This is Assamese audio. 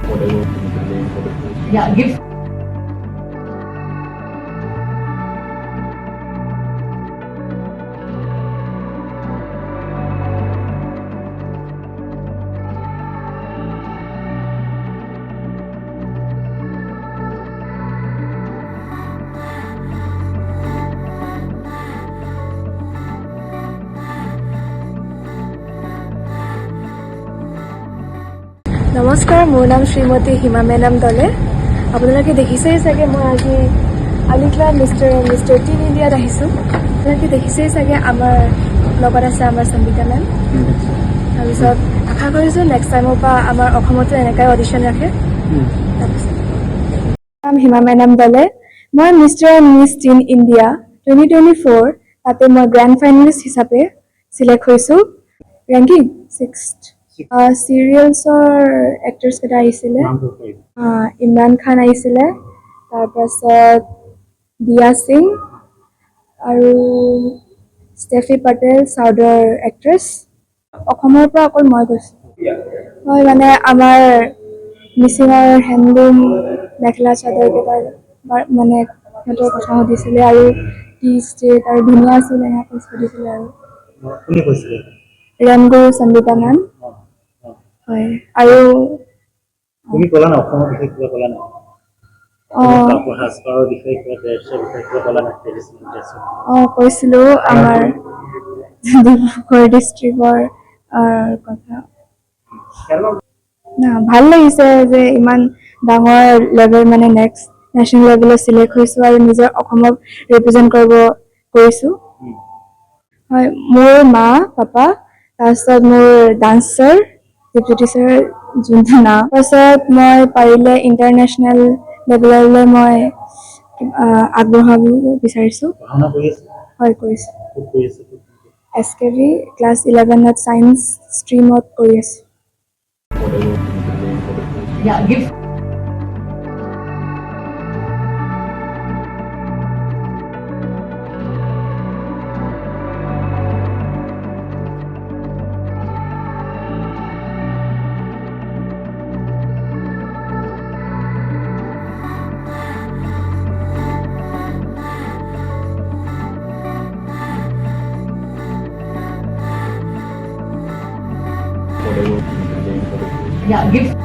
Yeah, give. নমস্কাৰ, মোৰ নাম শ্ৰীমতী হিমা মেডাম দলে। আপোনালোকে দেখিছেই চাগে মই আজি আলিগড় মিষ্টাৰ টিম ইণ্ডিয়াত আহিছোঁ। আপোনালোকে দেখিছেই চাগে আমাৰ লগত আছে আমাৰ সংগীতা মেম। তাৰপিছত আশা কৰিছোঁ নেক্সট টাইমৰ পৰা আমাৰ অসমতো এনেকুৱাই অডিশ্যন ৰাখে। তাৰপিছত নাম হিমা মেডাম দলে। মই mister and miss team India 2024 তাতে মই গ্ৰেণ্ড ফাইনেলিষ্ট হিচাপে চিলেক্ট হৈছোঁ। Ranking 6th। চিৰিয়েলছৰ এক্টৰ্ছকেইটা আহিছিলে, ইমৰান খান আহিছিলে, তাৰপাছত দিয়া সিং আৰু ষ্টেফি পেটেল চাউথৰ এক্ট্ৰেছ। অসমৰ পৰা অকল মই গৈছোঁ। মই মানে আমাৰ মিচিঙৰ হেণ্ডলুম মেখেলা চাদৰকেইটাৰ মানে সিহঁতৰ কথা সুধিছিলে আৰু কি ষ্টেট আৰু ধুনীয়া আছিলে সেনেকৈ সুধিছিলে আৰু ৰেমগো সংগীতা মেম। হয়, আৰু তুমি ক'লা না অসমৰ বিষয়ে কিবা ক'লা নাই? সাজপাৰৰ বিষয়ে কিবা ড্ৰেছৰ বিষয়ে কিবা ক'লা নাই? ট্ৰেডিশ্যনেল ড্ৰেছৰ কৈছিলোঁ আমাৰ ডিব্ৰুগড় ডিষ্ট্ৰিক্টৰ কথা। ভাল লাগিছে যে ইমান ডাঙৰ লেভেল মানে নেক্সট নেশ্যনেল লেভেলত চিলেক্ট হৈছোঁ আৰু নিজৰ অসমক ৰিপ্ৰেজেণ্ট কৰিব কৰিছোঁ। হয়, মোৰ মা পাপা, তাৰপিছত মোৰ ডান্স ছাৰ ডিপ্যুটি ছাৰ যোনটো নাম, তাৰপাছত মই পাৰিলে ইণ্টাৰনেশ্যনেল লেভেললৈ মই আগবঢ়াব বিচাৰিছোঁ। হয়, কৰিছোঁ। SKV ক্লাছ 11ত ছায়েন্স ষ্ট্ৰীমত কৰি আছোঁ। Yeah, give. Yeah, give.